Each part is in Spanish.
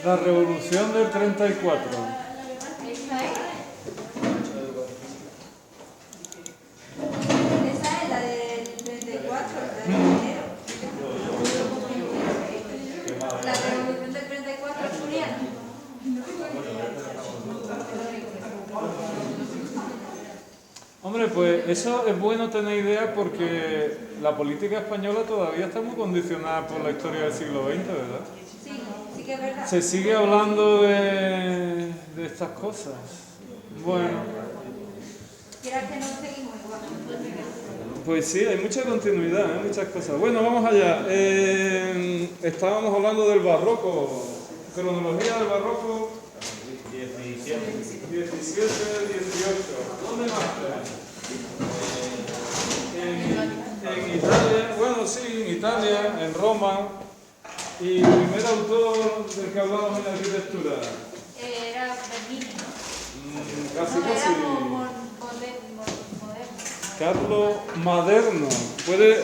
La revolución del 34. ¿Esa es? Esa es la del 34, la de enero. La revolución del 34 asturiana. Hombre, pues eso es bueno tener idea porque la política española todavía está muy condicionada por la historia del siglo XX, ¿verdad? Sí, sí que es verdad. Se sigue hablando de estas cosas. Bueno, Quieras que no seguimos igual. pues sí, hay mucha continuidad, hay muchas cosas. Bueno, vamos allá. Estábamos hablando del barroco. Cronología del barroco. 17, 18. ¿Dónde más? En Italia, bueno, sí, en Italia, en Roma. Y el primer autor del que hablamos en la arquitectura. Era Bernini, ¿no? Casi, No, era casi. moderno. Carlo Maderno.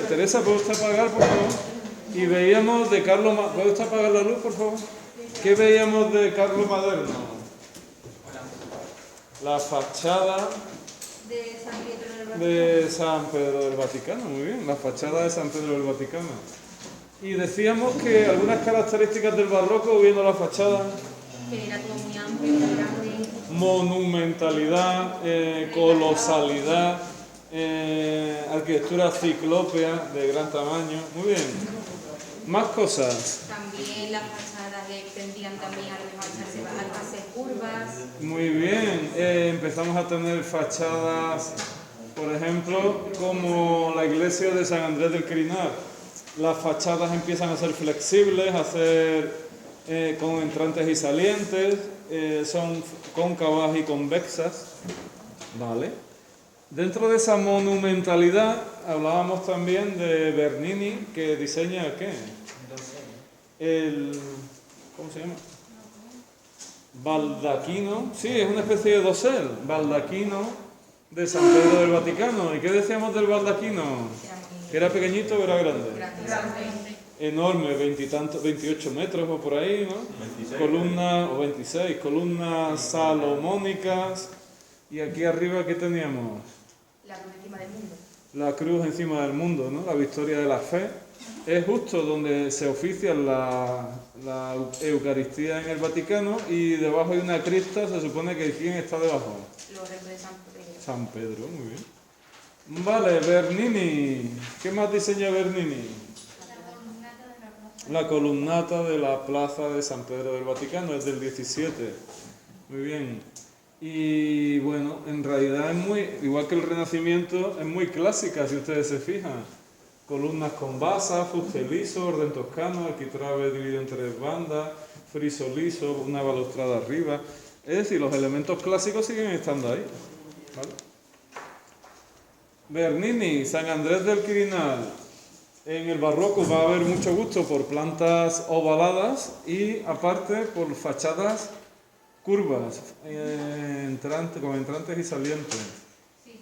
Teresa, ¿puede usted apagar, por favor? Y veíamos de Carlo Maderno. ¿Puede usted apagar la luz, por favor? ¿Qué veíamos de Carlo Maderno? La fachada De San Pietro del Vaticano. de San Pedro del Vaticano, muy bien, la fachada de San Pedro del Vaticano. Y decíamos que algunas características del barroco, viendo la fachada, Que era todo muy amplio, muy grande. monumentalidad, colosalidad, arquitectura ciclópea de gran tamaño, muy bien. Más cosas. También las fachadas tendían también a hacer curvas. Muy bien, empezamos a tener fachadas, por ejemplo, como la iglesia de San Andrés del Quirinal. Las fachadas empiezan a ser flexibles, a ser con entrantes y salientes, son cóncavas y convexas. Vale. Dentro de esa monumentalidad hablábamos también de Bernini, que diseña ¿qué? ¿Cómo se llama? Baldaquino, sí, es una especie de dosel, baldaquino de San Pedro del Vaticano. ¿Y qué decíamos del baldaquino? ¿Que era pequeñito o era grande? Enorme, 28 metros o por ahí, ¿no? 26. Columnas, o 26, columnas salomónicas. Y aquí arriba, ¿qué teníamos? La cruz encima del mundo. La cruz encima del mundo, ¿no? La victoria de la fe. Es justo donde se oficia la Eucaristía en el Vaticano y debajo hay una cripta, se supone que ¿quién está debajo? Los restos de San Pedro. San Pedro, muy bien. Vale, Bernini. ¿Qué más diseña Bernini? La columnata de la plaza de San Pedro del Vaticano, es del 17. Muy bien. Y bueno, en realidad es muy, igual que el Renacimiento, es muy clásica si ustedes se fijan. Columnas con basas, fuste liso, orden toscano, arquitrabe dividido en 3 bandas, friso liso, una balaustrada arriba. Es decir, los elementos clásicos siguen estando ahí. ¿Vale? Bernini, San Andrés del Quirinal. En el barroco va a haber mucho gusto por plantas ovaladas y aparte por fachadas curvas, con entrantes y salientes. Sí.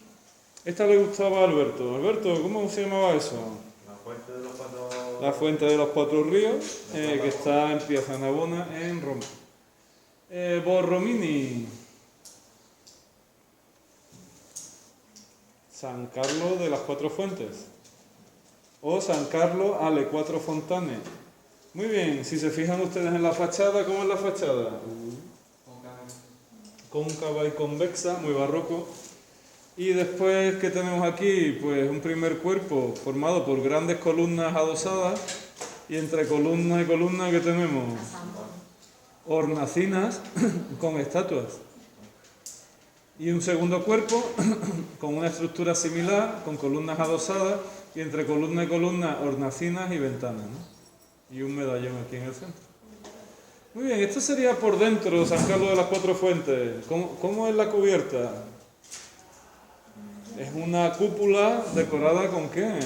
Esta le gustaba a Alberto. Alberto, ¿cómo se llamaba eso? La fuente de los cuatro. La fuente de los 4 ríos, que está en Piazza Navona, en Roma. Borromini. San Carlo de las 4 fuentes. O San Carlo alle 4 fontane. Muy bien, si se fijan ustedes en la fachada, ¿cómo es la fachada? Cóncava y convexa, muy barroco. Y después, ¿qué tenemos aquí? Pues un primer cuerpo formado por grandes columnas adosadas y entre columna y columna, ¿qué tenemos? Hornacinas con estatuas. Y un segundo cuerpo con una estructura similar, con columnas adosadas y entre columna y columna hornacinas y ventanas, ¿no? Y un medallón aquí en el centro. Muy bien, esto sería por dentro San Carlos de las 4 fuentes. ¿Cómo es la cubierta? Es una cúpula decorada ¿con qué?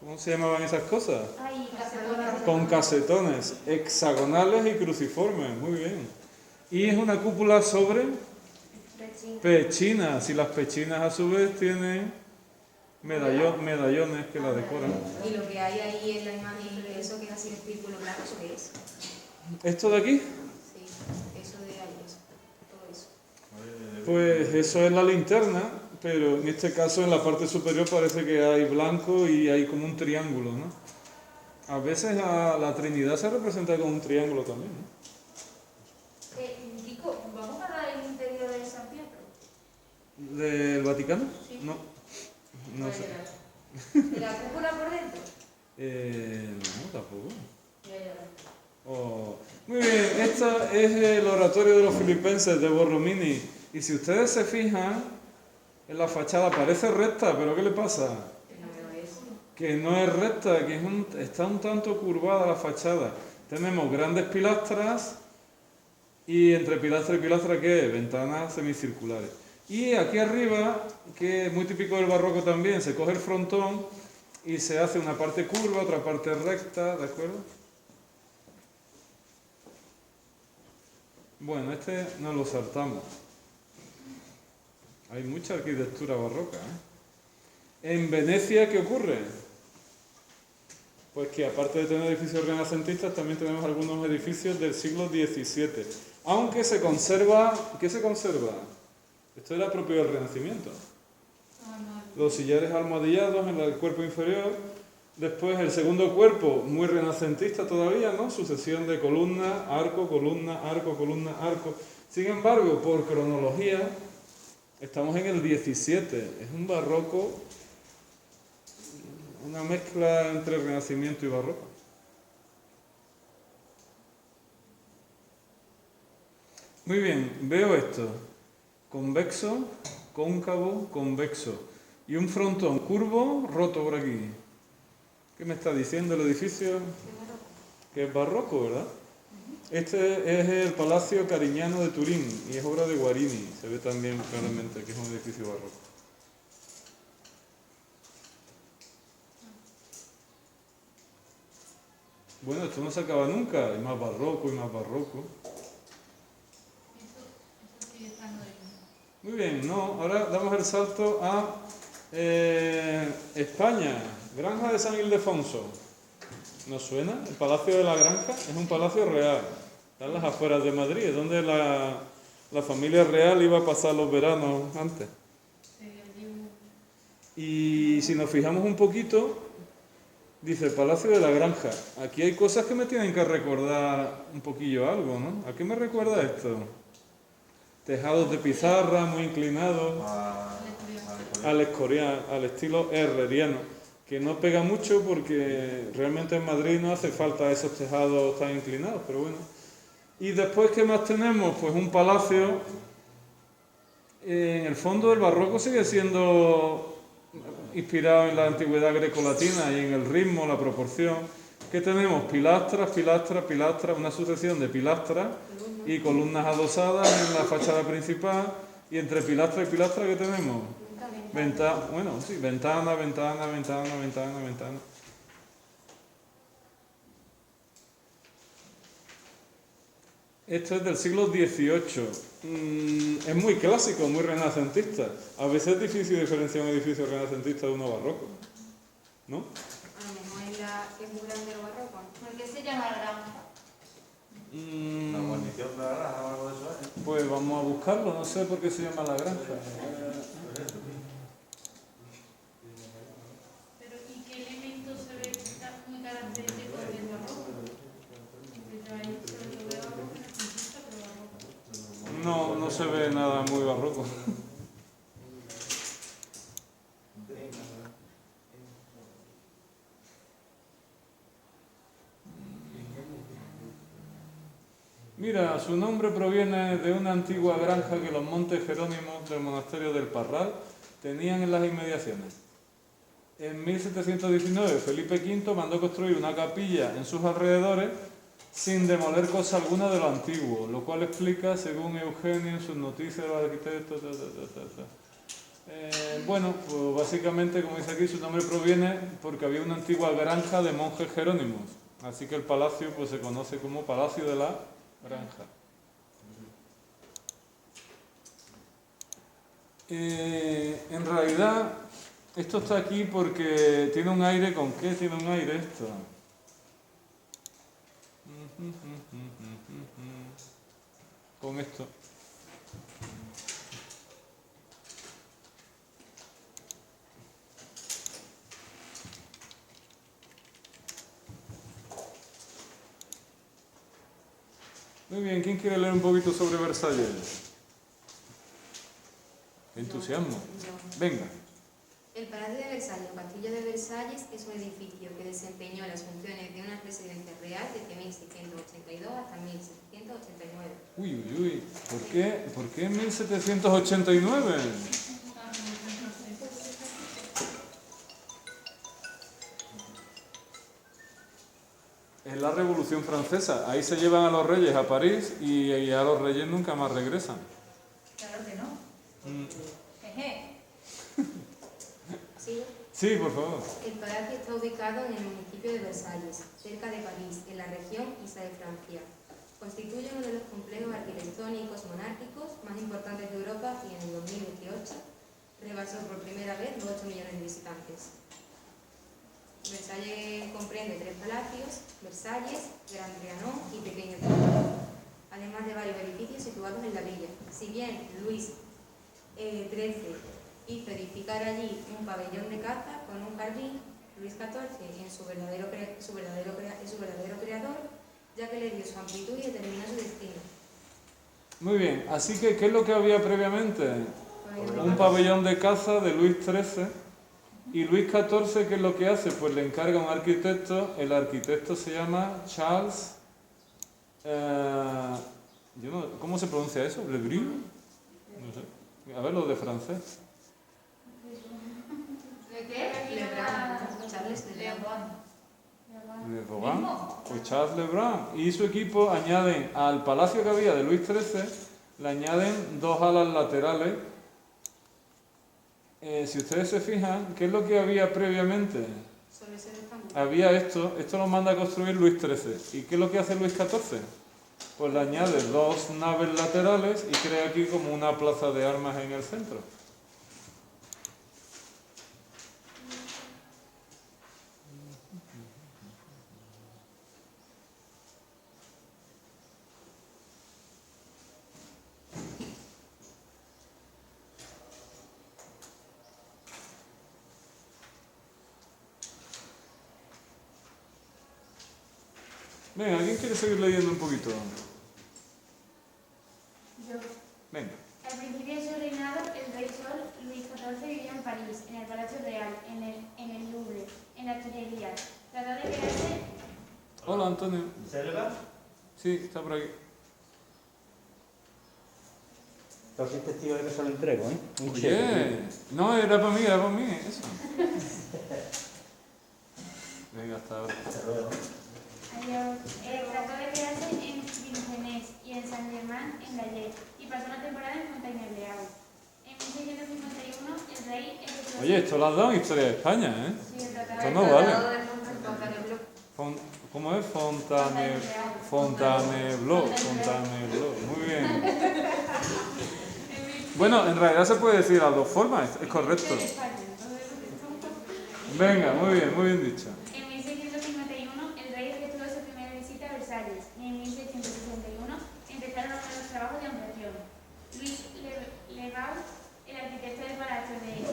¿Cómo se llamaban esas cosas? Ay, casetones. Con casetones hexagonales y cruciformes, muy bien. Y es una cúpula sobre pechinas, y las pechinas a su vez tienen medallones que la decoran. Y lo que hay ahí en la imagen de eso que es así el círculo blanco, ¿eso qué es? ¿Esto de aquí? Pues eso es la linterna, pero en este caso en la parte superior parece que hay blanco y hay como un triángulo, ¿no? A veces la Trinidad se representa con un triángulo también, ¿no? Kiko, ¿vamos a dar el interior de San Pietro? ¿Del Vaticano? Sí. No, no sé. ¿Y la cúpula por dentro? No, tampoco. Ya, ya. Oh, muy bien, este es el oratorio de los filipenses de Borromini. Y si ustedes se fijan, en la fachada parece recta, pero ¿qué le pasa? Que no veo eso. Que no es recta, que está un tanto curvada la fachada. Tenemos grandes pilastras y entre pilastra y pilastra, ¿qué? Ventanas semicirculares. Y aquí arriba, que es muy típico del barroco también, se coge el frontón y se hace una parte curva, otra parte recta, ¿de acuerdo? Bueno, este nos lo saltamos. Hay mucha arquitectura barroca, ¿eh? En Venecia, ¿qué ocurre? Pues que aparte de tener edificios renacentistas, también tenemos algunos edificios del siglo XVII. Aunque se conserva... ¿Qué se conserva? Esto era propio del Renacimiento. Los sillares almohadillados en el cuerpo inferior. Después el segundo cuerpo, muy renacentista todavía, ¿no? Sucesión de columna, arco, columna, arco, columna, arco. Sin embargo, por cronología, estamos en el XVII. Es un barroco, una mezcla entre Renacimiento y barroco. Muy bien, veo esto. Convexo, cóncavo, convexo. Y un frontón curvo, roto por aquí. ¿Qué me está diciendo el edificio? Que es barroco, ¿verdad? Este es el Palacio Carignano de Turín y es obra de Guarini. Se ve también claramente que es un edificio barroco. Bueno, esto no se acaba nunca. Hay más barroco y más barroco. Muy bien, no, ahora damos el salto a España, Granja de San Ildefonso. ¿Nos suena? El Palacio de la Granja es un palacio real. Está en las afueras de Madrid, es donde la familia real iba a pasar los veranos antes. Y si nos fijamos un poquito, dice Palacio de la Granja. Aquí hay cosas que me tienen que recordar un poquillo algo, ¿no? ¿A qué me recuerda esto? Tejados de pizarra muy inclinados, al Escorial, al estilo herreriano, que no pega mucho porque realmente en Madrid no hace falta esos tejados tan inclinados, pero bueno. Y después, ¿qué más tenemos? Pues un palacio. En el fondo el barroco sigue siendo inspirado en la antigüedad grecolatina y en el ritmo, la proporción. ¿Qué tenemos? Pilastras, pilastras, pilastras, una sucesión de pilastras y columnas adosadas en la fachada principal. Y entre pilastra y pilastra, ¿qué tenemos? Ventana, ventana, ventana, ventana, ventana, ventana. Esto es del siglo XVIII. Es muy clásico, muy renacentista. A veces es difícil diferenciar un edificio renacentista de uno barroco, ¿no? A lo mejor es muy grande el barroco. ¿Por qué se llama la granja? La guarnición de la granja o algo de eso, ¿eh? Pues vamos a buscarlo, no sé por qué se llama la granja. Pero ¿y qué elementos se ven muy característicos del barroco? Porque yo ahí solo veo algo renacentista, pero barroco. No se ve nada muy barroco. Mira, su nombre proviene de una antigua granja que los montes Jerónimos del monasterio del Parral tenían en las inmediaciones. En 1719 Felipe V mandó construir una capilla en sus alrededores sin demoler cosa alguna de lo antiguo, lo cual explica, según Eugenio en sus noticias de los arquitectos... Bueno, pues básicamente, como dice aquí, su nombre proviene porque había una antigua granja de monjes jerónimos, así que el palacio pues se conoce como Palacio de la Granja. En realidad, esto está aquí porque tiene un aire. ¿Con qué tiene un aire esto? Con esto. Muy bien, ¿quién quiere leer un poquito sobre Versalles? Entusiasmo. Yo. Venga. El Palacio de Versalles o Castillo de Versalles es un edificio que desempeñó las funciones de una residencia real desde 1682 hasta 1789. Uy, uy, uy. ¿Por qué en 1789? Es la Revolución Francesa. Ahí se llevan a los reyes a París y a los reyes nunca más regresan. Claro que no. Jeje. ¿Sí? Sí, por favor. El palacio está ubicado en el municipio de Versalles, cerca de París, en la región Isa de Francia. Constituye uno de los complejos arquitectónicos monárquicos más importantes de Europa y en el 2018 rebasó por primera vez los 8 millones de visitantes. Versalles comprende 3 palacios: Versalles, Gran Trianon y Pequeño Trianon, además de varios edificios situados en la villa. Si bien Luis XIII hizo edificar allí un pabellón de caza con un jardín, Luis XIV en su verdadero creador, ya que le dio su amplitud y determinó su destino. Muy bien, así que ¿qué es lo que había previamente? Un pabellón de caza de Luis XIII. Y Luis XIV, ¿qué es lo que hace? Pues le encarga a un arquitecto. El arquitecto se llama Charles... ¿cómo se pronuncia eso? ¿Lebrun? No sé. A ver, lo de francés. ¿De qué? Lebrun. Charles Lebrun. Lebrun. Pues Charles Lebrun. Y su equipo añaden al palacio que había de Luis XIII, le añaden 2 alas laterales. Si ustedes se fijan, ¿qué es lo que había previamente? Sobre ese rectángulo. Había esto lo manda a construir Luis XIII. ¿Y qué es lo que hace Luis XIV? Pues le añade 2 naves laterales y crea aquí como una plaza de armas en el centro. Venga, ¿alguien quiere seguir leyendo un poquito? Yo. Venga. Al principio de su reinado, el rey Sol, Luis XIV, vivía en París, en el Palacio Real, en el Louvre, en las Tuileries. Trató de crearse... Hola, Antonio. ¿Selva? Sí, está por aquí. Yo soy testigo de que se lo entrego, ¿eh? Un cheque. Oye, no, era para mí, eso. Venga, hasta ahora. Adiós. Trató de quedarse en Vincennes y en Saint-Germain-en-Laye y pasó una temporada en Fontainebleau. En 1651 el rey efectuó... Oye, esto lo has dado en Historia de España, ¿eh? Sí, el tratado Esto de... no vale. Fontainebleau. ¿Cómo es? Fontainebleau. Muy bien. Bueno, en realidad se puede decir a 2 formas, es correcto. De España, entonces... Venga, muy bien dicho. En 1651 el rey efectuó su primera visita a Versalles y en 1661 empezaron los nuevos trabajos de ampliación. Luis Lebrun, el arquitecto del palacio de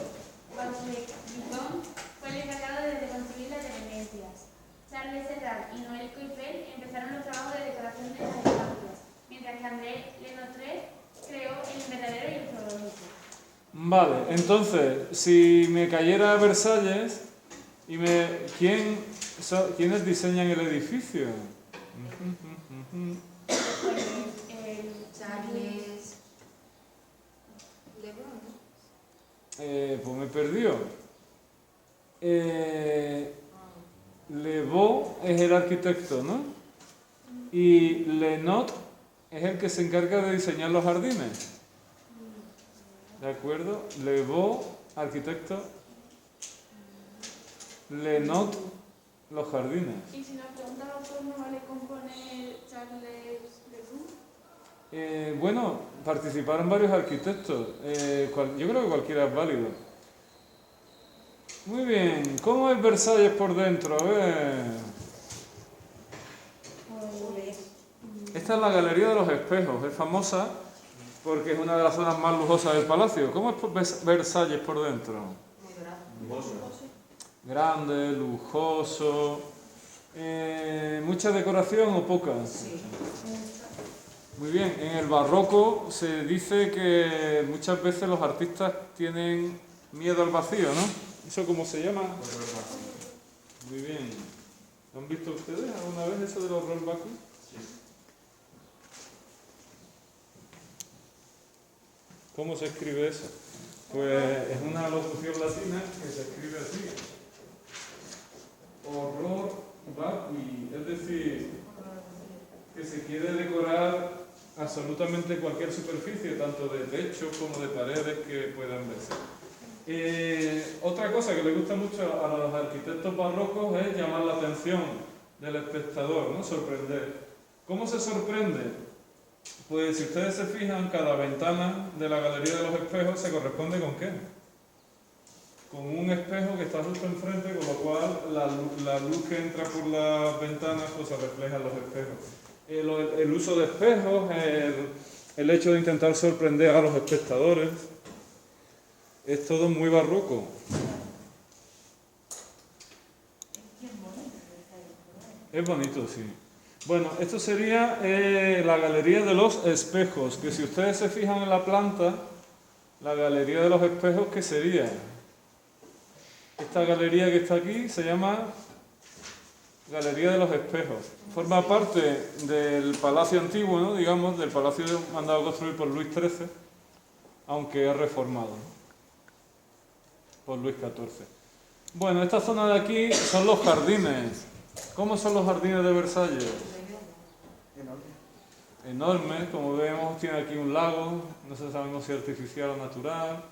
Vaux-le-Vicomte, fue el encargado de reconstruir las dependencias. Charles Serrat y Noël Coifel empezaron los trabajos de decoración de las estancias, mientras que André Lenotre creó el invernadero y el zoológico. Vale, entonces, si me cayera Versalles, ¿quiénes diseñan el edificio? Charles Lebrun, ¿no? Pues me perdió. Lebeau es el arquitecto, ¿no? Y Lenot es el que se encarga de diseñar los jardines. ¿De acuerdo? Lebeau, arquitecto. Lenot, los jardines. Y si nos preguntaba cómo vale componer Charles Lebrun, Bueno, participaron varios arquitectos. Yo creo que cualquiera es válido. Muy bien. ¿Cómo es Versalles por dentro? A ver. Esta es la Galería de los Espejos. Es famosa porque es una de las zonas más lujosas del palacio. ¿Cómo es Versalles por dentro? Muy dorado. Lujoso. Grande, lujoso. ¿Mucha decoración o poca? Sí. Muy bien, en el barroco se dice que muchas veces los artistas tienen miedo al vacío, ¿no? ¿Eso cómo se llama? Muy bien. ¿Lo han visto ustedes alguna vez eso del horror vacui? Sí. ¿Cómo se escribe eso? Pues es una locución latina que se escribe así. Horror vacui, es decir, que se quiere decorar absolutamente cualquier superficie, tanto de techos como de paredes que puedan verse. Otra cosa que le gusta mucho a los arquitectos barrocos es llamar la atención del espectador, ¿no? Sorprender. ¿Cómo se sorprende? Pues si ustedes se fijan, cada ventana de la galería de los espejos se corresponde ¿con qué? Con un espejo que está justo enfrente, con lo cual la luz que entra por las ventanas pues se refleja en los espejos. El uso de espejos, el hecho de intentar sorprender a los espectadores, es todo muy barroco. Es bonito, sí. Bueno, esto sería la galería de los espejos, que si ustedes se fijan en la planta, la galería de los espejos, ¿qué sería? Esta galería que está aquí se llama Galería de los Espejos. Forma parte del Palacio Antiguo, ¿no? Digamos, del palacio mandado a construir por Luis XIII, aunque es reformado, ¿no? Por Luis XIV. Bueno, esta zona de aquí son los jardines. ¿Cómo son los jardines de Versalles? Enormes, como vemos, tiene aquí un lago, no se sabe si artificial o natural,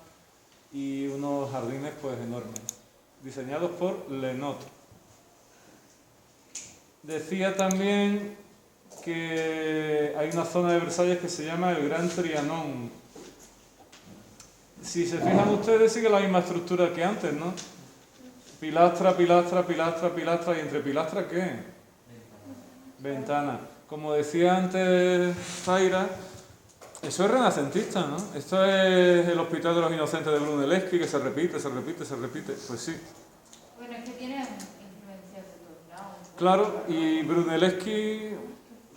y unos jardines pues enormes, diseñados por Lenot. Decía también que hay una zona de Versalles que se llama el Gran Trianon. Si se fijan ustedes, sigue la misma estructura que antes, ¿no? Pilastra, pilastra, pilastra, pilastra, y entre pilastra, ¿qué? Ventana. Como decía antes Zaira, eso es renacentista, ¿no? Esto es el Hospital de los Inocentes de Brunelleschi, que se repite, se repite, se repite. Pues sí. Bueno, es que tiene influencias de todos lados. Claro, y Brunelleschi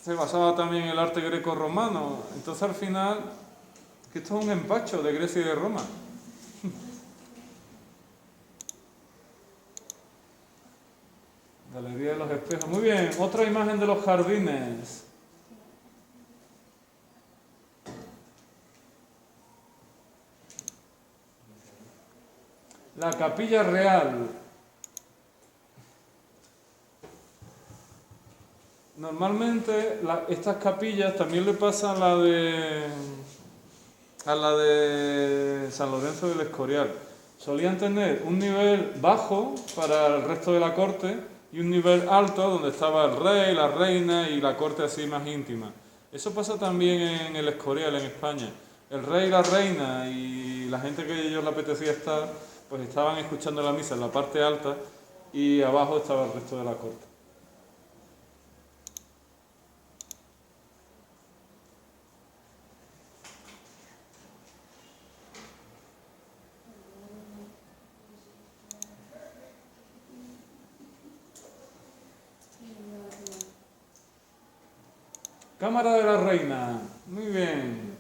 se basaba también en el arte greco-romano. Entonces al final, que esto es un empacho de Grecia y de Roma. Galería de los Espejos. Muy bien, otra imagen de los jardines. La Capilla Real. Normalmente estas capillas también le pasa a la de San Lorenzo del Escorial. Solían tener un nivel bajo para el resto de la corte y un nivel alto donde estaba el rey, la reina y la corte así más íntima. Eso pasa también en el Escorial, en España. El rey, la reina y la gente que a ellos le apetecía estar, pues estaban escuchando la misa en la parte alta y abajo estaba el resto de la corte. Cámara de la Reina. Muy bien.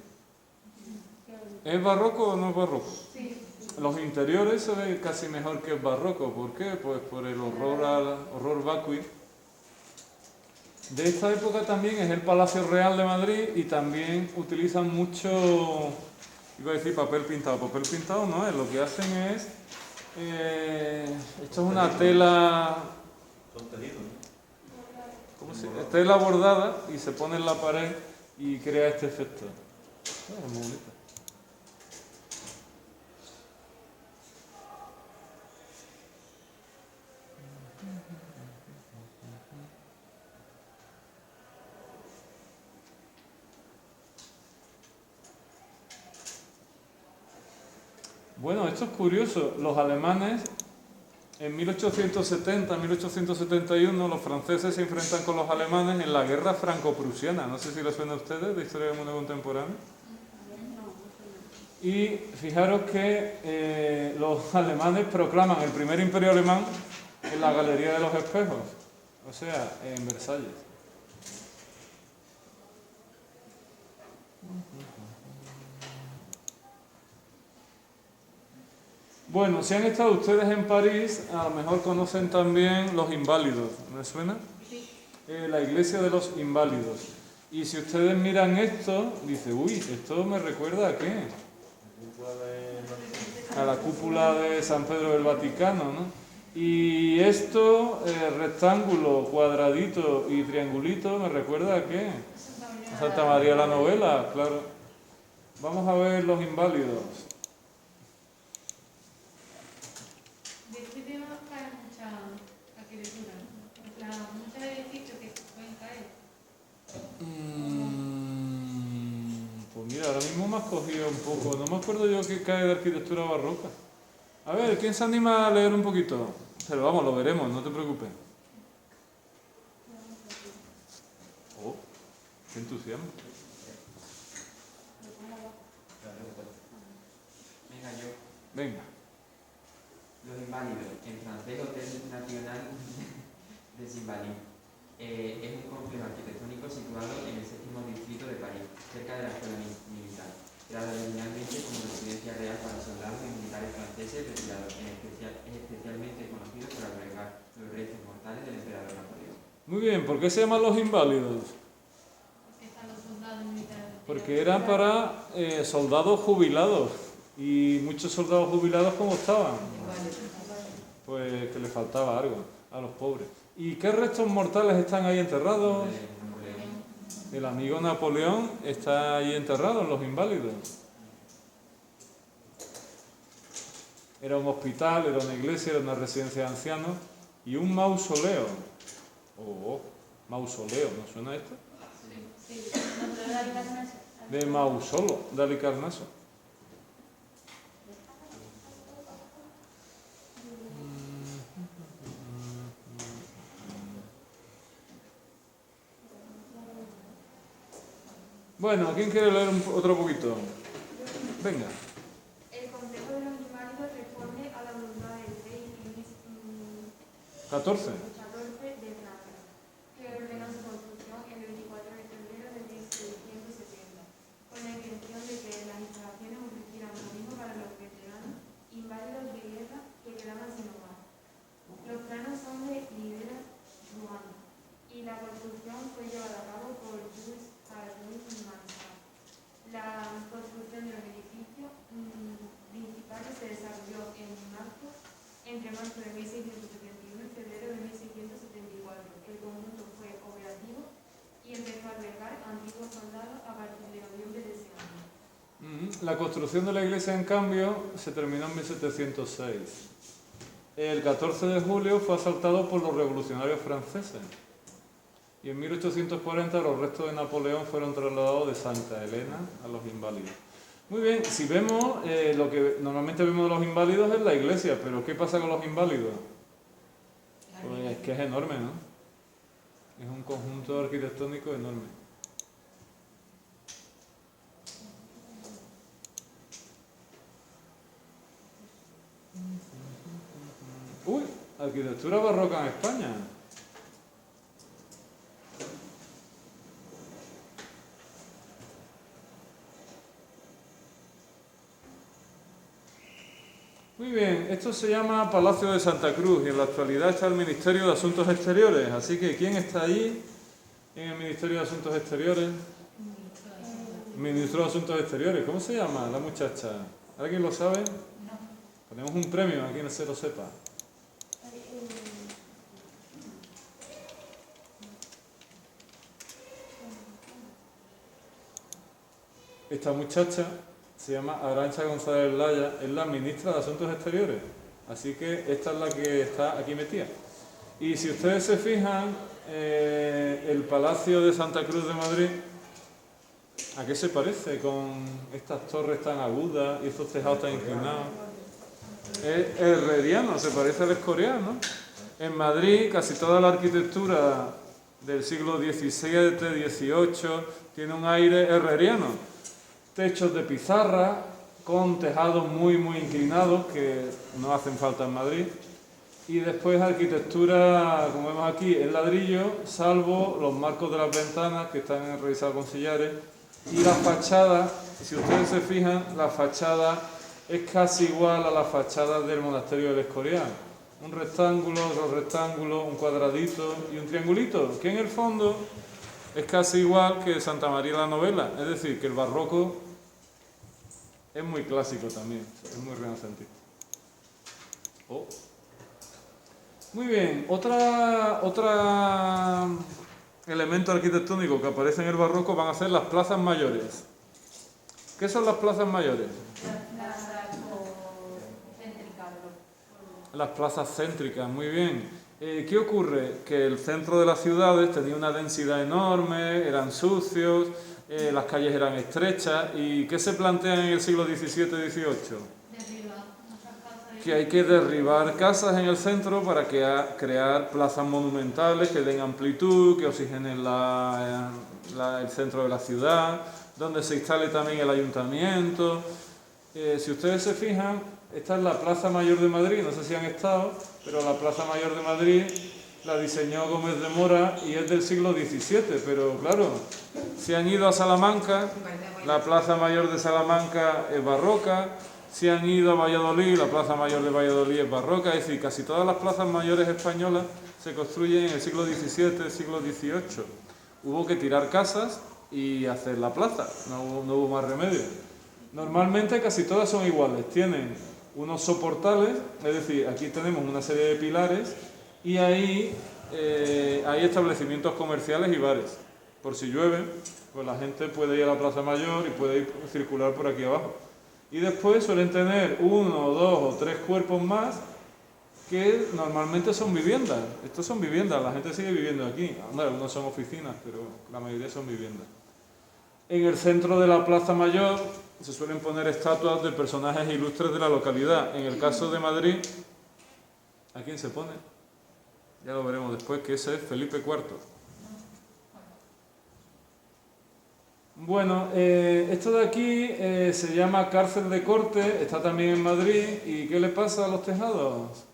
¿Es barroco o no es barroco? Sí. Los interiores se ven casi mejor que el barroco. ¿Por qué? Pues por el horror vacui. De esta época también es el Palacio Real de Madrid y también utilizan mucho, iba a decir papel pintado. Papel pintado no es, lo que hacen es, esto es una tela, Son tejidos, ¿no? ¿cómo se llama? Tela bordada y se pone en la pared y crea este efecto. Es muy bonito. Bueno, esto es curioso. Los alemanes, en 1870, 1871, los franceses se enfrentan con los alemanes en la guerra franco-prusiana. No sé si les suena a ustedes de historia del mundo contemporáneo. Y fijaros que los alemanes proclaman el primer imperio alemán en la Galería de los Espejos, o sea, en Versalles. Bueno, si han estado ustedes en París, a lo mejor conocen también los Inválidos. ¿Me suena? La iglesia de los Inválidos. Y si ustedes miran esto, dice, uy, esto me recuerda a qué? A la cúpula de San Pedro del Vaticano, ¿no? Y esto, rectángulo, cuadradito y triangulito, ¿me recuerda a qué? A Santa María la Novela, claro. Vamos a ver los Inválidos. De este tema cae mucha arquitectura, ¿no? En plan, muchos edificios que pueden caer. Pues mira, ahora mismo me has cogido un poco. No me acuerdo yo que cae de arquitectura barroca. A ver, ¿quién se anima a leer un poquito? Pero vamos, lo veremos, no te preocupes. Oh, qué entusiasmo. Venga, yo. Venga. Los Inválidos, en francés Hotel National des Invalides. Es un complejo arquitectónico situado en el 7º distrito de París, cerca de la escuela militar. Creado originalmente como residencia real para soldados y militares franceses retirados, es especialmente conocido por albergar los restos mortales del emperador Napoleón. Muy bien, ¿por qué se llaman los Inválidos? Porque están los soldados militares. Porque eran para soldados jubilados. ¿Y muchos soldados jubilados cómo estaban? Pues que les faltaba algo a los pobres. ¿Y qué restos mortales están ahí enterrados? El amigo Napoleón está ahí enterrado en los Inválidos. Era un hospital, era una iglesia, era una residencia de ancianos y un mausoleo. Oh, mausoleo, ¿no suena esto? Sí, no, pero De Mausolo, de Alicarnaso. Bueno, ¿quién quiere leer otro poquito? Venga. el complejo de los Inválidos responde a la voluntad del rey Luis 14. XIV de Francia, que ordenó su construcción el 24 de febrero de 1670, con la intención de que las instalaciones ofrecieran lo mismo para los veteranos inválidos de guerra que quedaban sin hogar. Los planos son de Libera Ruano y la construcción fue llevada a cabo por Jules Carnot Mansart. La construcción de los edificios principales se desarrolló entre marzo de 1671 y febrero de 1674. El conjunto fue operativo y empezó a albergar antiguos soldados a partir de noviembre de ese año. La construcción de la iglesia, en cambio, se terminó en 1706. El 14 de julio fue asaltado por los revolucionarios franceses. Y en 1840 los restos de Napoleón fueron trasladados de Santa Elena a los Inválidos. Muy bien, si vemos, lo que normalmente vemos de los Inválidos es la iglesia, pero ¿qué pasa con los Inválidos? Pues es que es enorme, ¿no? Es un conjunto arquitectónico enorme. Uy, arquitectura barroca en España. Muy bien, esto se llama Palacio de Santa Cruz y en la actualidad está el Ministerio de Asuntos Exteriores. Así que, ¿quién está allí en el Ministerio de Asuntos Exteriores? Ministro de Asuntos Exteriores. ¿Cómo se llama la muchacha? ¿Alguien lo sabe? Ponemos un premio a quien se lo sepa. Esta muchacha se llama Arantxa González Laya, es la ministra de Asuntos Exteriores. Así que esta es la que está aquí metida. Y si ustedes se fijan, el Palacio de Santa Cruz de Madrid, ¿a qué se parece con estas torres tan agudas y estos tejados tan inclinados? Es herreriano, se parece al Escorial, ¿no? En Madrid casi toda la arquitectura del siglo XVII, XVIII tiene un aire herreriano. Techos de pizarra con tejados muy inclinados que no hacen falta en Madrid. Y después arquitectura, como vemos aquí, en ladrillo, salvo los marcos de las ventanas que están realizados con sillares Y la fachada, si ustedes se fijan, la fachada es casi igual a la fachada del monasterio del Escorial. Un rectángulo, otro rectángulo, un cuadradito y un triangulito, que en el fondo es casi igual que Santa María la Novela. Es decir, que el barroco es muy clásico también, es muy renacentista. Oh. Muy bien, otra elemento arquitectónico que aparece en el barroco van a ser las plazas mayores. ¿Qué son las plazas mayores? Las plazas céntricas, muy bien. ¿Qué ocurre? Que el centro de las ciudades tenía una densidad enorme, eran sucios, las calles eran estrechas. ¿Y qué se plantea en el siglo XVII-XVIII? Que hay que derribar casas en el centro para crear plazas monumentales que den amplitud, que oxigenen el centro de la ciudad, donde se instale también el ayuntamiento. Si ustedes se fijan, esta es la Plaza Mayor de Madrid, no sé si han estado, pero la Plaza Mayor de Madrid la diseñó Gómez de Mora y es del siglo XVII, pero claro, si han ido a Salamanca, la Plaza Mayor de Salamanca es barroca. Si han ido a Valladolid, la Plaza Mayor de Valladolid es barroca, es decir, casi todas las plazas mayores españolas se construyen en el siglo XVII, siglo XVIII. Hubo que tirar casas y hacer la plaza, no hubo más remedio. Normalmente casi todas son iguales, tienen unos soportales, es decir, aquí tenemos una serie de pilares y ahí hay establecimientos comerciales y bares. Por si llueve, pues la gente puede ir a la Plaza Mayor y puede circular por aquí abajo. Y después suelen tener 1, 2 o 3 cuerpos más que normalmente son viviendas. Estos son viviendas, la gente sigue viviendo aquí. Algunos son oficinas, pero la mayoría son viviendas. En el centro de la Plaza Mayor se suelen poner estatuas de personajes ilustres de la localidad. En el caso de Madrid, ¿a quién se pone? Ya lo veremos después, que ese es Felipe IV. Bueno, esto de aquí se llama Cárcel de Corte, está también en Madrid. ¿Y qué le pasa a los tejados?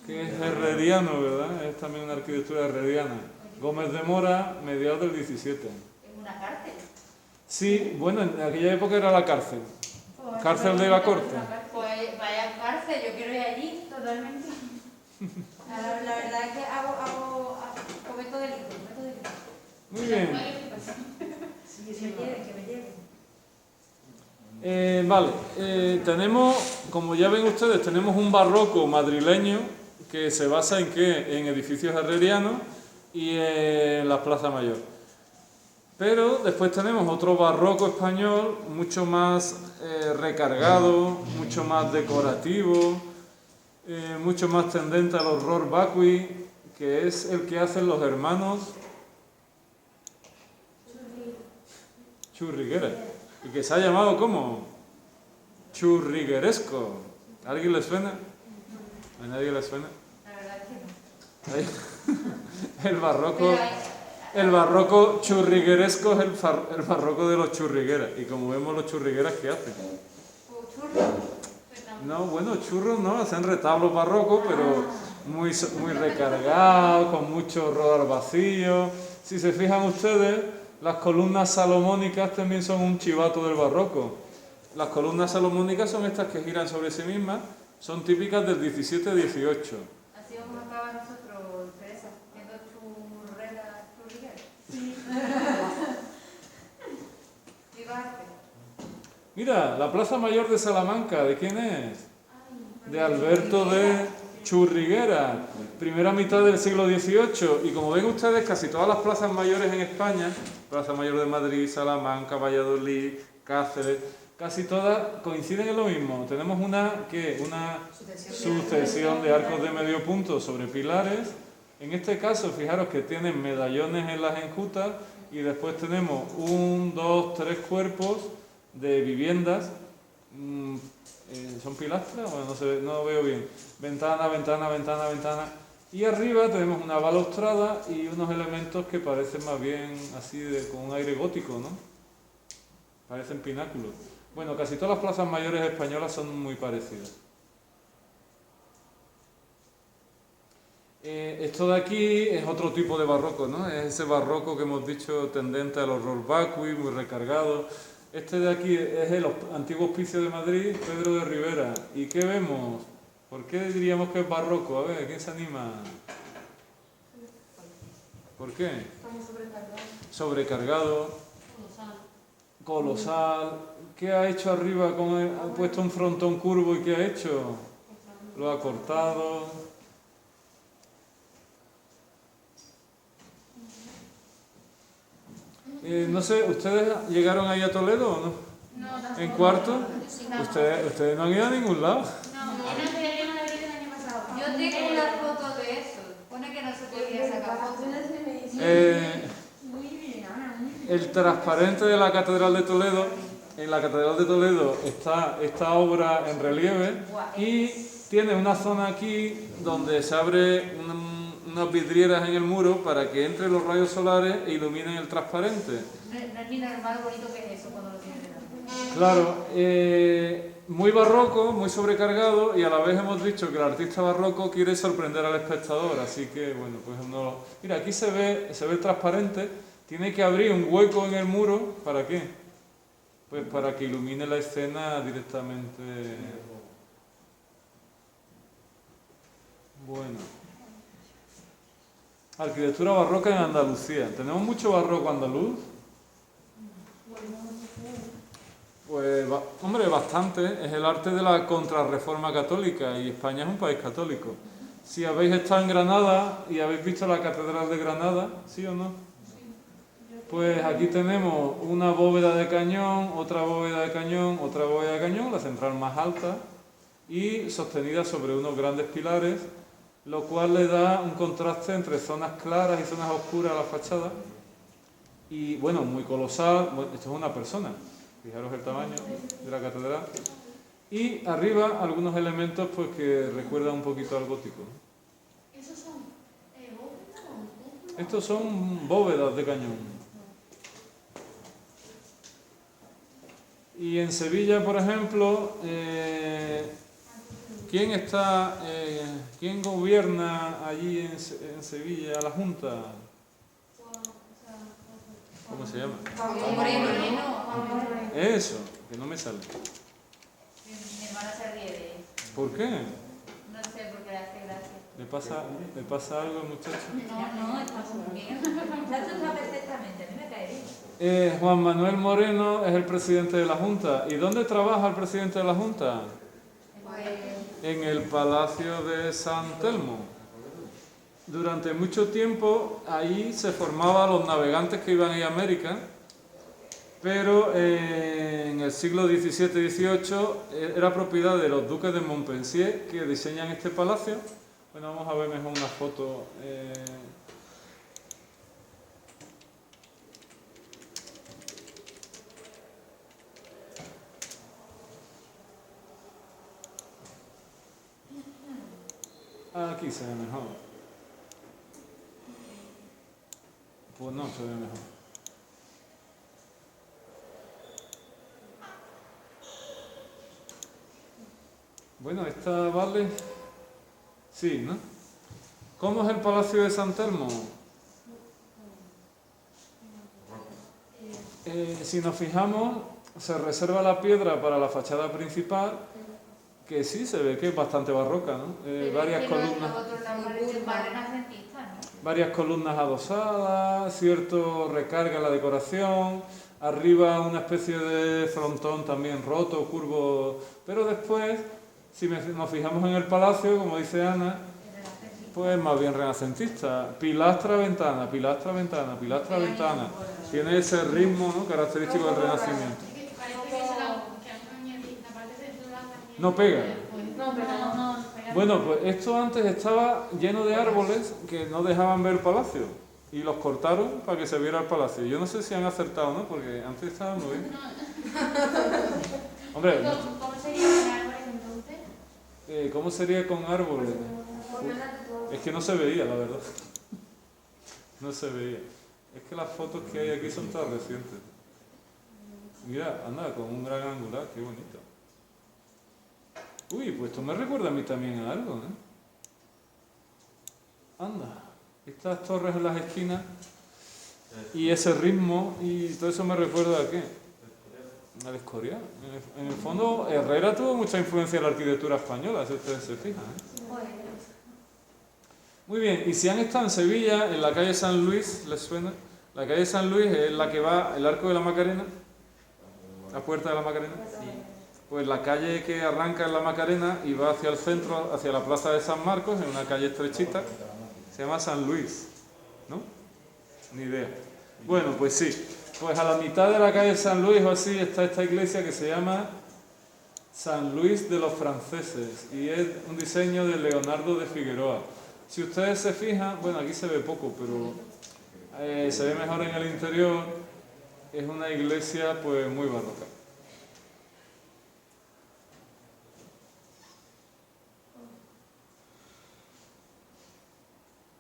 Que es herreriano, ¿verdad? Es también una arquitectura herreriana. Gómez de Mora, mediados del 17. ¿Es una cárcel? Sí, bueno, en aquella época era la cárcel. Cárcel de la Corte. Pues vaya cárcel, yo quiero ir allí. Totalmente. La verdad es que cometo delito. Muy bien. Que me lleven. Vale, tenemos, como ya ven ustedes, tenemos un barroco madrileño que se basa en ¿qué? En edificios herrerianos y en la Plaza Mayor. Pero después tenemos otro barroco español mucho más recargado, mucho más decorativo, mucho más tendente al horror vacui, que es el que hacen los hermanos Churriguera, y que se ha llamado ¿cómo? Churrigueresco. ¿A alguien le suena? ¿A nadie le suena? La verdad es que no. El barroco churrigueresco es el barroco de los churrigueras. Y como vemos los churrigueras, ¿qué hacen? No, bueno, churros no, hacen retablos barrocos, pero muy recargados, con mucho rodar vacío. Si se fijan ustedes, las columnas salomónicas también son un chivato del barroco. Las columnas salomónicas son estas que giran sobre sí mismas, son típicas del 17-18. Así vamos a acabar nosotros, Teresa, viendo churreras churrigueras. Sí. Viva arte. Mira, la Plaza Mayor de Salamanca, ¿de quién es? De Alberto de Churriguera, primera mitad del siglo XVIII. Y como ven ustedes, casi todas las plazas mayores en España, Plaza Mayor de Madrid, Salamanca, Valladolid, Cáceres, casi todas coinciden en lo mismo. Tenemos una sucesión de arcos de medio punto sobre pilares. En este caso, fijaros que tienen medallones en las enjutas y después tenemos 1, 2, 3 cuerpos de viviendas. ¿Son pilastras? Bueno, no veo bien. Ventana, ventana, ventana, ventana. Y arriba tenemos una balaustrada y unos elementos que parecen más bien así con un aire gótico, ¿no? Parecen pináculos. Bueno, casi todas las plazas mayores españolas son muy parecidas. Esto de aquí es otro tipo de barroco, ¿no? Es ese barroco que hemos dicho tendente al horror vacui, muy recargado. Este de aquí es el antiguo Hospicio de Madrid, Pedro de Rivera. ¿Y qué vemos? ¿Por qué diríamos que es barroco? A ver, ¿quién se anima? ¿Por qué? Estamos sobrecargados. Sobrecargado, colosal. ¿Qué ha hecho arriba? Ha puesto un frontón curvo y ¿qué ha hecho? Lo ha cortado. No sé, ¿ustedes llegaron ahí a Toledo o no? No, tampoco. ¿En cuarto? Sí, Ustedes no han ido a ningún lado. No, no quería Madrid el año pasado. Yo tengo una foto de eso. Pone que no se podía sacar fotos. Muy bien, Ana, muy bien. El transparente de la Catedral de Toledo, en la Catedral de Toledo está esta obra en relieve y tiene una zona aquí donde se abre unas vidrieras en el muro para que entren los rayos solares e iluminen el transparente. No es ni normal bonito que es eso cuando lo tienes delante. Claro, muy barroco, muy sobrecargado y a la vez hemos dicho que el artista barroco quiere sorprender al espectador, así que bueno, pues uno... Mira, aquí se ve el transparente, tiene que abrir un hueco en el muro, ¿para qué? Pues para que ilumine la escena directamente. Bueno. Arquitectura barroca en Andalucía. ¿Tenemos mucho barroco andaluz? Pues, hombre, bastante. Es el arte de la contrarreforma católica y España es un país católico. Si habéis estado en Granada y habéis visto la Catedral de Granada, ¿sí o no? Pues aquí tenemos una bóveda de cañón, otra bóveda de cañón, otra bóveda de cañón, la central más alta y sostenida sobre unos grandes pilares, lo cual le da un contraste entre zonas claras y zonas oscuras a la fachada. Y bueno, muy colosal, esto es una persona, fijaros el tamaño de la catedral. Y arriba algunos elementos pues que recuerdan un poquito al gótico. ¿Esos son bóvedas o cúpulas? Estos son bóvedas de cañón. Y en Sevilla, por ejemplo, ¿quién gobierna allí en Sevilla la Junta? ¿Cómo se llama? Juan Moreno. Eso, que no me sale. Mi hermana se ríe de él. ¿Por qué? No sé, porque le hace gracia. ¿Le pasa algo al muchacho? No, está muy bien. Chacho está perfectamente, a mí me cae bien. Juan Manuel Moreno es el presidente de la Junta. ¿Y dónde trabaja el presidente de la Junta? En el Palacio de San Telmo. Durante mucho tiempo ahí se formaban los navegantes que iban a ir a América, pero en el siglo XVII-XVIII era propiedad de los duques de Montpensier que diseñan este palacio. Bueno, vamos a ver mejor una foto. Aquí se ve mejor. Pues no se ve mejor. Bueno, esta vale. Sí, ¿no? ¿Cómo es el Palacio de San Telmo? Si nos fijamos, se reserva la piedra para la fachada principal, que sí se ve que es bastante barroca, ¿no? Varias columnas. Varias columnas adosadas, cierto recarga en la decoración, arriba una especie de frontón también roto, curvo, pero después, si nos fijamos en el palacio, como dice Ana, pues más bien renacentista, pilastra, ventana, pilastra, ventana, pilastra, ventana, tiene ese ritmo, ¿no?, característico del Renacimiento. Parece que han añadido la parte central. No pega. No, pero no. Bueno, pues esto antes estaba lleno de árboles que no dejaban ver el palacio y los cortaron para que se viera el palacio. Yo no sé si han acertado, ¿no? Porque antes estaba muy bien. Hombre, ¿Cómo sería con árboles entonces? ¿cómo sería con árboles? Es que no se veía, la verdad. No se veía. Es que las fotos que hay aquí son todas recientes. Mira, anda, con un gran angular, qué bonito. Uy, pues esto me recuerda a mí también a algo, ¿eh? Anda, estas torres en las esquinas y ese ritmo y todo eso me recuerda a qué. Al Escorial. En el fondo, Herrera tuvo mucha influencia en la arquitectura española, si ustedes se fijan. Muy bien, y si han estado en Sevilla, en la calle San Luis, ¿les suena? La calle San Luis es la que va, el Arco de la Macarena, la Puerta de la Macarena. Pues la calle que arranca en la Macarena y va hacia el centro, hacia la Plaza de San Marcos, en una calle estrechita, se llama San Luis, ¿no? Ni idea. Bueno, pues sí. Pues a la mitad de la calle San Luis o así está esta iglesia que se llama San Luis de los Franceses y es un diseño de Leonardo de Figueroa. Si ustedes se fijan, bueno, aquí se ve poco, pero se ve mejor en el interior, es una iglesia pues muy barroca.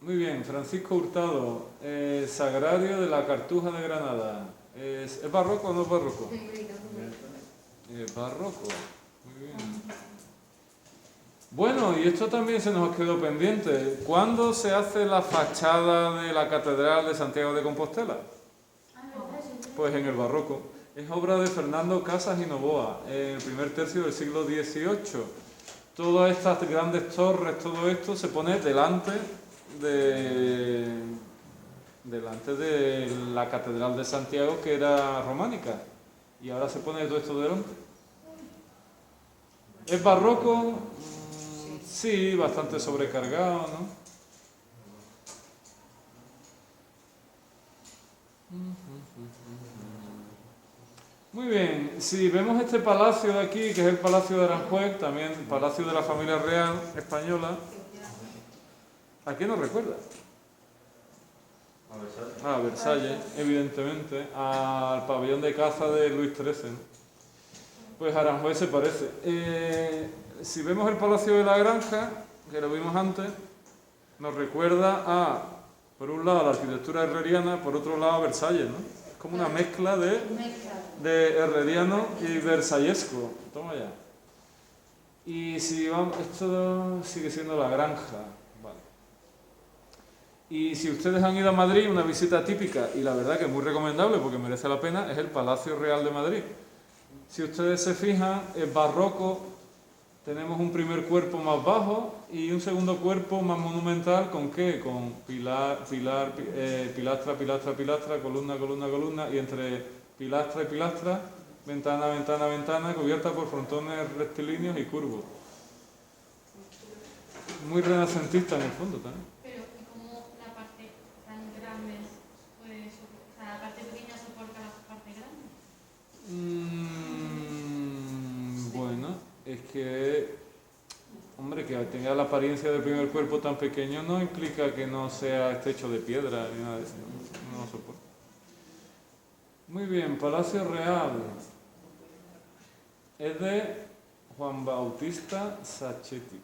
Muy bien, Francisco Hurtado, Sagrario de la Cartuja de Granada. ¿Es barroco o no es barroco? Barroco, muy bien. Bueno, y esto también se nos quedó pendiente. ¿Cuándo se hace la fachada de la Catedral de Santiago de Compostela? Pues en el barroco. Es obra de Fernando Casas y Novoa, en el primer tercio del siglo XVIII. Todas estas grandes torres, todo esto se pone delante de la Catedral de Santiago, que era románica, y ahora se pone todo esto delante. ¿Es barroco? Sí, bastante sobrecargado, ¿no? Muy bien, si vemos este palacio de aquí, que es el Palacio de Aranjuez, también palacio de la familia real española, ¿a qué nos recuerda? A Versalles, evidentemente, al pabellón de caza de Luis XIII. Pues Aranjuez se parece. Si vemos el Palacio de la Granja, que lo vimos antes, nos recuerda a, por un lado, la arquitectura herreriana, por otro lado, Versalles, ¿no? Es como una mezcla de herreriano y versallesco. Toma ya. Y si vamos, esto sigue siendo la Granja. Vale. Y si ustedes han ido a Madrid, una visita típica, y la verdad que es muy recomendable porque merece la pena, es el Palacio Real de Madrid. Si ustedes se fijan, es barroco, tenemos un primer cuerpo más bajo y un segundo cuerpo más monumental, ¿con qué? Con pilastra, pilastra, columna, columna, columna, y entre pilastra y pilastra, ventana, ventana, ventana, cubierta por frontones rectilíneos y curvos. Muy renacentista en el fondo también. Pero, ¿y cómo la parte tan grande puede soportar? O sea, la parte pequeña soporta la parte grande. Bueno, es que, hombre, que tenga la apariencia del primer cuerpo tan pequeño no implica que no sea hecho de piedra ni nada de eso, no lo soporta. Muy bien, Palacio Real. Es de Juan Bautista Sacchetti.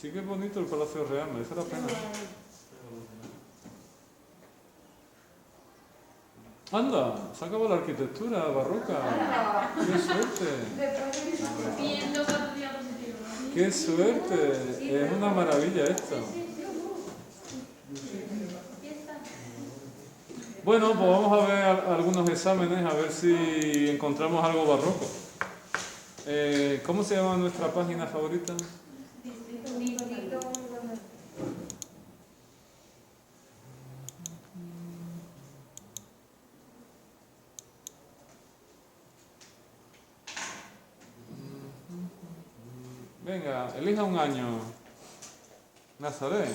Sí que es bonito el Palacio Real, merece la pena. Anda, se acabó la arquitectura barroca. ¡Qué suerte! Viendo 4 diapositivas. ¡Qué suerte! Es una maravilla esto. Bueno, pues vamos a ver algunos exámenes, a ver si encontramos algo barroco. ¿Cómo se llama nuestra página favorita? Venga, elija un año. Nazaret,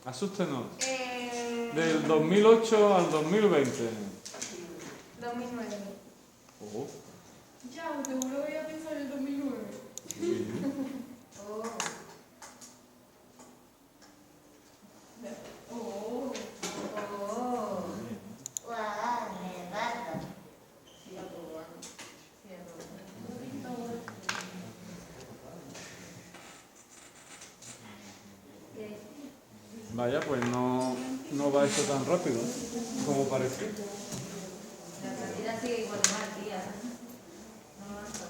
asústenos. Del 2008 al 2020. 2009. Oh. Ya, seguro voy a pensar en el 2009. Sí. Oh. Oh. Oh. Guau, me mata. Sí, aprobado. Sí, aprobado. Vaya, pues no va esto tan rápido como parece. La salida sigue igual mal, tía. No basta.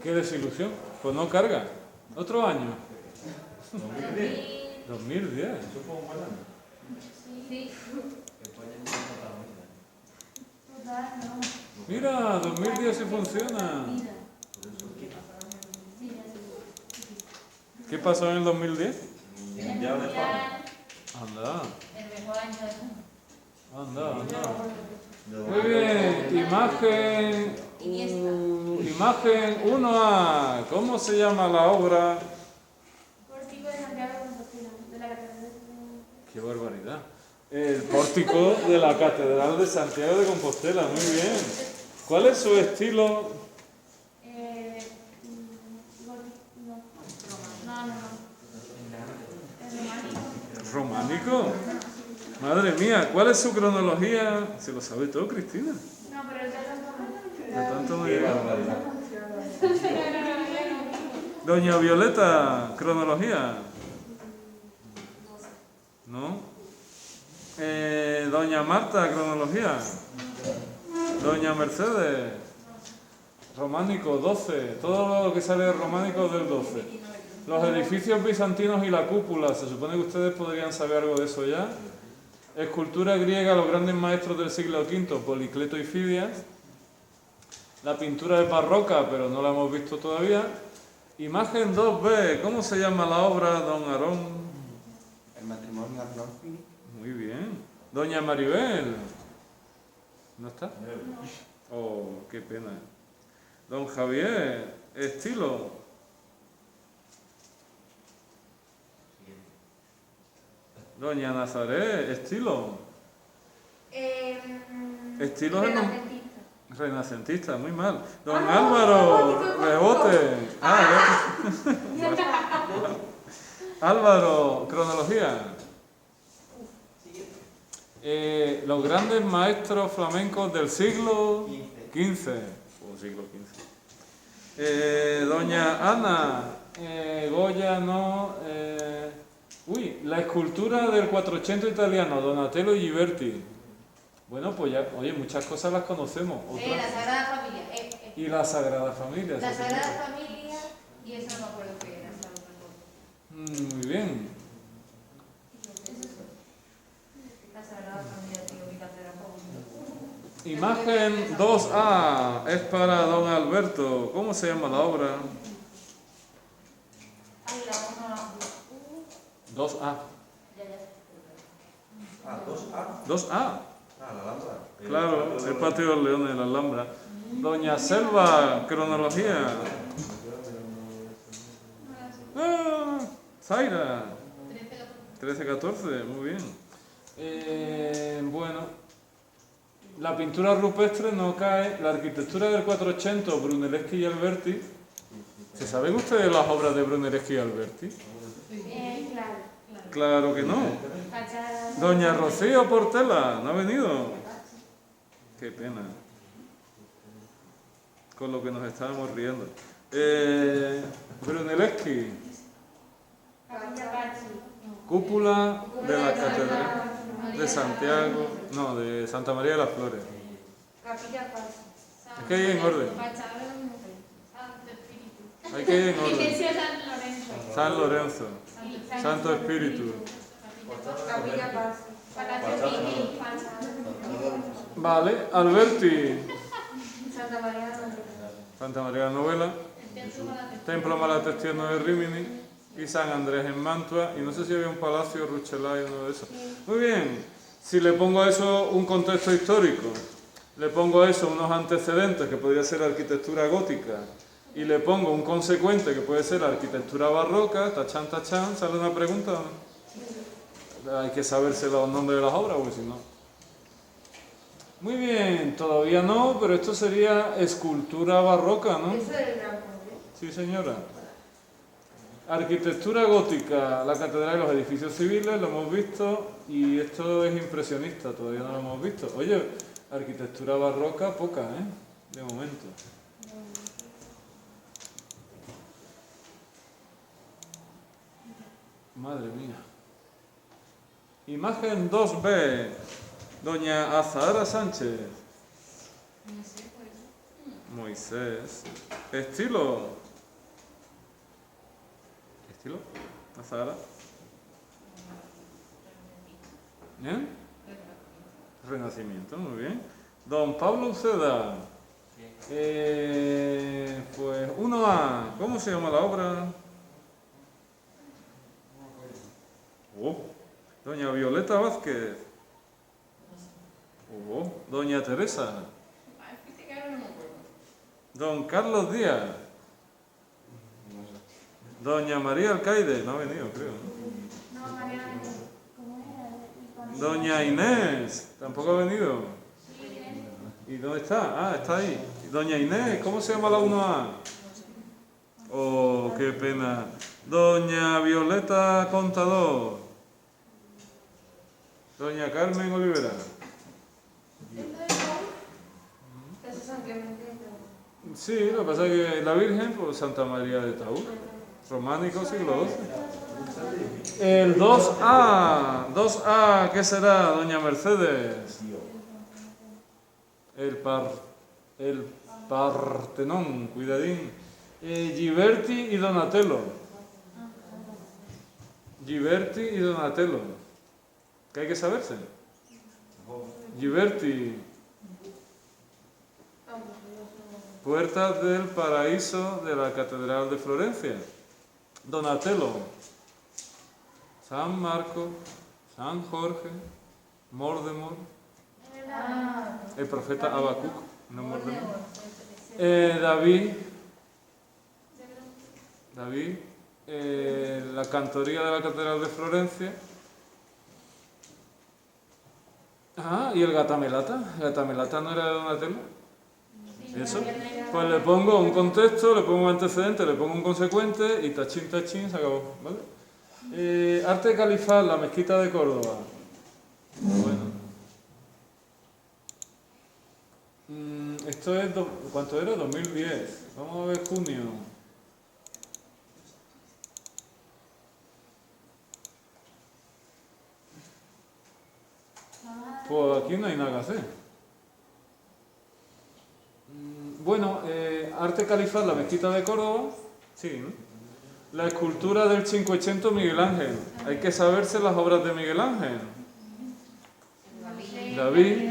Qué desilusión. Pues no carga. Otro año. 2010. Eso fue un buen año. Sí. Total, no. Mira, 2010 sí funciona. ¿Qué pasó en el 2010? Mundial de fama. Anda, El mejor año del mundo. anda. Muy bien, imagen 1A. ¿Cómo se llama la obra? Pórtico de Santiago de Compostela, de la Catedral de... ¡Qué barbaridad! El pórtico de la Catedral de Santiago de Compostela, muy bien. ¿Cuál es su estilo? Es ¿Románico? Madre mía, ¿cuál es su cronología? Se lo sabe todo, Cristina. No, pero el De tanto no Qué llega. barbaridad. Doña Violeta, cronología. ¿No? Doña Marta, cronología. Doña Mercedes, románico 12. Todo lo que sale de románico es del 12. Los edificios bizantinos y la cúpula, se supone que ustedes podrían saber algo de eso ya. Escultura griega, los grandes maestros del siglo V, Policleto y Fidias. La pintura es barroca, pero no la hemos visto todavía. Imagen 2B, ¿cómo se llama la obra, don Aarón? El matrimonio Arnolfo. Muy bien. Doña Maribel. ¿No está? Oh, qué pena. Don Javier, estilo. Doña Nazaret, estilo. Estilo es renacentista, muy mal. Don Álvaro, rebote. Álvaro, cronología. Los grandes maestros flamencos del siglo XV. O siglo XV. Doña Ana, Goya, no. La escultura del Quattrocento italiano, Donatello y Ghiberti. Bueno, pues ya, oye, muchas cosas las conocemos. La Sagrada Familia. Y la Sagrada Familia. La Sagrada Familia, y eso no me acuerdo qué era, ¿sabes? Muy bien. La Sagrada Familia, tío, mi catedral favorita. Imagen 2A es para don Alberto. ¿Cómo se llama la obra? Ay, la uno, 2A. ya. Ah, 2A. 2A. Ah, la Alhambra. Claro, el patio de los Leones de la Alhambra. Doña Selva, cronología. Zaira. 13-14, muy bien. Bueno, la pintura rupestre no cae. La arquitectura del 400, Brunelleschi y Alberti. ¿Se saben ustedes las obras de Brunelleschi y Alberti? Claro. Claro que no. Fachada. Doña Rocío Portela, ¿no ha venido? Qué pena. Con lo que nos estábamos riendo. Brunelleschi, Capilla Pazzi. cúpula de la Catedral de Santiago, no, de Santa María de las Flores. Capilla Paz. Es que hay en orden. Santo Espíritu. Hay que ir en orden. Iglesia San Lorenzo. San Lorenzo, Y Santo Espíritu. Capilla Paz. Palacio Piqui. Vale, Alberti, Santa María de la Santa María de la Novela, Templo Malatestiano de Rimini y San Andrés en Mantua. Y no sé si había un palacio, Ruchelay, uno de esos. Muy bien, si le pongo a eso un contexto histórico, le pongo a eso unos antecedentes que podría ser arquitectura gótica y le pongo un consecuente que puede ser arquitectura barroca, tachán, tachán, ¿sale una pregunta? Hay que saberse los nombres de las obras, porque si no... Muy bien, todavía no, pero esto sería escultura barroca, ¿no? Eso es el Gran Conde. Sí, señora. Arquitectura gótica, la catedral y los edificios civiles, lo hemos visto, y esto es impresionista, todavía no lo hemos visto. Oye, arquitectura barroca, poca, de momento. Madre mía. Imagen 2B, doña Azahara Sánchez. No sé, pues. Moisés. Estilo. ¿Estilo? ¿Azahara? ¿Bien? Renacimiento, muy bien. Don Pablo Uceda. Pues 1A. ¿Cómo se llama la obra? Doña Violeta Vázquez. Doña Teresa. Don Carlos Díaz. Doña María Alcaide. No ha venido, creo. No, Mariana, ¿cómo era? Doña Inés. Tampoco ha venido. Sí, ¿Y dónde está? Ah, está ahí. Doña Inés, ¿cómo se llama la 1A? Oh, qué pena. Doña Violeta Contador. Doña Carmen Olivera. Eso es San Clemente. Sí, lo que pasa es que la Virgen, pues Santa María de Taú. Románico, siglo XII. El 2A. 2A, ¿qué será, doña Mercedes? El Partenón, cuidadín. Giberti y Donatello. Giberti y Donatello. ¿Qué hay que saberse? Giberti. Puertas del Paraíso de la Catedral de Florencia. Donatello. San Marco, San Jorge, Mordemor. El profeta Habacuc, no Mordemor. David, la cantoría de la Catedral de Florencia. ¿Y el Gatamelata? ¿El Gatamelata no era de Donatello? ¿Eso? Pues le pongo un contexto, le pongo un antecedente, le pongo un consecuente y tachín, tachín, se acabó, ¿vale? Arte califal, la mezquita de Córdoba. Bueno. Esto es, ¿cuánto era? 2010. Vamos a ver junio. Pues aquí no hay nada que hacer. Bueno, arte califal, la mezquita de Córdoba. Sí, ¿no? La escultura del Cinquecento Miguel Ángel. Hay que saberse las obras de Miguel Ángel. David,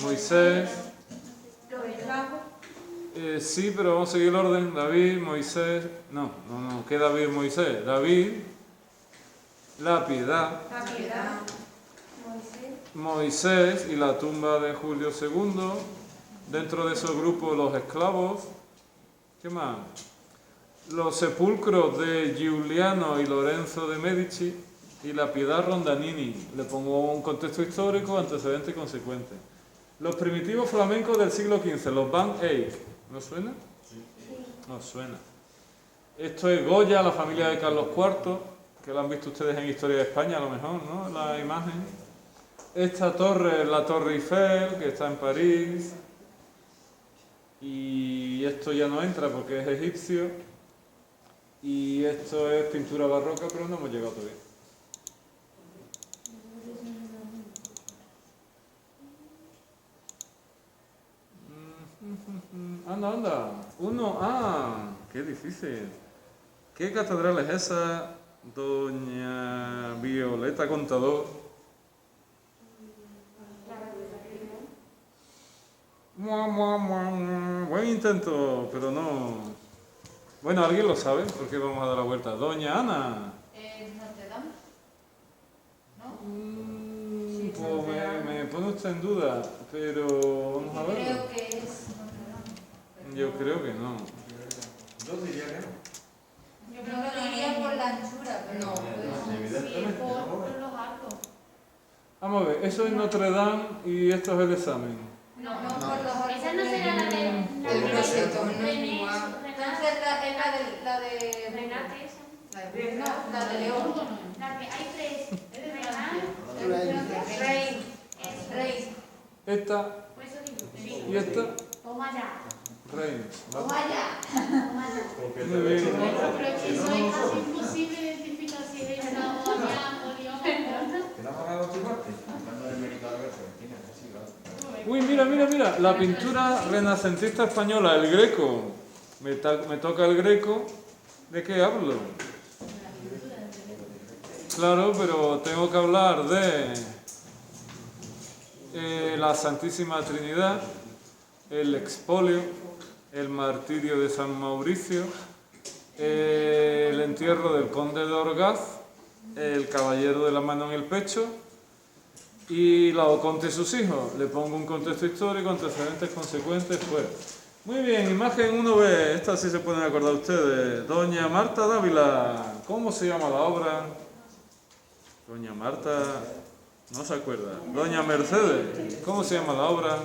Moisés. Sí, pero vamos a seguir el orden. David, Moisés. No, ¿qué David, Moisés? David, la piedad. Moisés y la tumba de Julio II. Dentro de esos grupos los esclavos. ¿Qué más? Los sepulcros de Giuliano y Lorenzo de Medici y la piedad Rondanini. Le pongo un contexto histórico, antecedente y consecuente. Los primitivos flamencos del siglo XV, los Van Eyck. ¿No suena? Sí. No suena. Esto es Goya, la familia de Carlos IV, que lo han visto ustedes en Historia de España a lo mejor, ¿no? La imagen. Esta torre es la Torre Eiffel, que está en París. Y esto ya no entra porque es egipcio. Y esto es pintura barroca, pero no hemos llegado todavía. Anda. 1A. Qué difícil. ¿Qué catedral es esa, doña Violeta Contador? Buen intento, pero no. Bueno, ¿alguien lo sabe? ¿Por qué vamos a dar la vuelta? Doña Ana. Notre Dame. ¿No? Pues me pone usted en duda, pero vamos a ver. Creo que es Notre Dame. Yo creo que no. Yo diría que no. Yo creo que lo iría por la anchura, pero no. Evidentemente. por los arcos. Vamos a ver, eso es Notre Dame y esto es el examen. No, por los arcos. Esa no será la de... El rosetón, no es René- igual. Entonces la de Renate, esa. No, la de León. La que hay tres. Rey. Esta Por eso digo. y esta, Toma ya. Reims. ¿vale? Toma ya. Toma ya. Porque Muy bien. Pero es que eso es casi imposible identificar si es esa o Adrián o León. ¿Que no han pagado tu parte? Hablando del mercado de Berto, ¿quién es? Uy, mira, mira, mira, la pintura renacentista española, el Greco. Me toca el Greco. ¿De qué hablo? Claro, pero tengo que hablar de la Santísima Trinidad, el expolio, el martirio de San Mauricio, el entierro del conde de Orgaz, el caballero de la mano en el pecho y Laoconte y sus hijos. Le pongo un contexto histórico, antecedentes, consecuentes, pues. Muy bien, imagen 1B, esta sí se pueden acordar ustedes. Doña Marta Dávila, ¿cómo se llama la obra? Doña Marta, no se acuerda. Doña Mercedes, ¿cómo se llama la obra?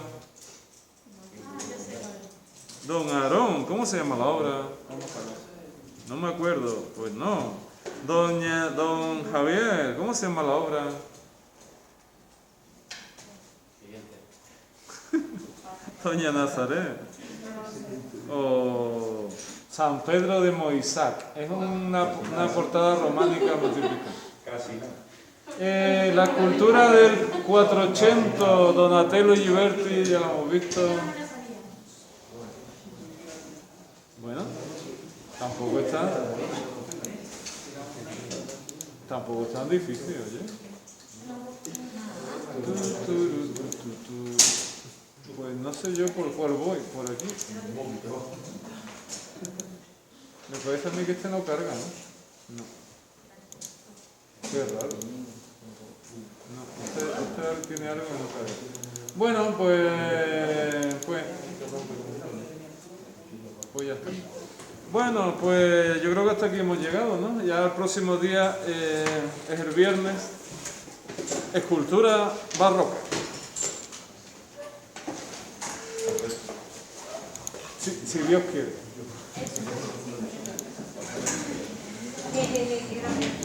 Don Aarón, ¿cómo se llama la obra? No me acuerdo, pues no. Don Javier, ¿cómo se llama la obra? Doña Nazaret. O San Pedro de Moissac. Es una portada románica muy típica. Casi nada. La escultura del 480, Donatello y Ghiberti, ya la hemos visto. Bueno, tampoco es tan difícil, oye. Pues no sé yo por cuál voy, por aquí. Me parece a mí que este no carga, ¿no? No. Qué raro. No, este tiene algo que no carga. Bueno, pues ya está. Bueno, pues yo creo que hasta aquí hemos llegado, ¿no? Ya el próximo día es el viernes. Escultura barroca. Si Dios quiere. Gracias.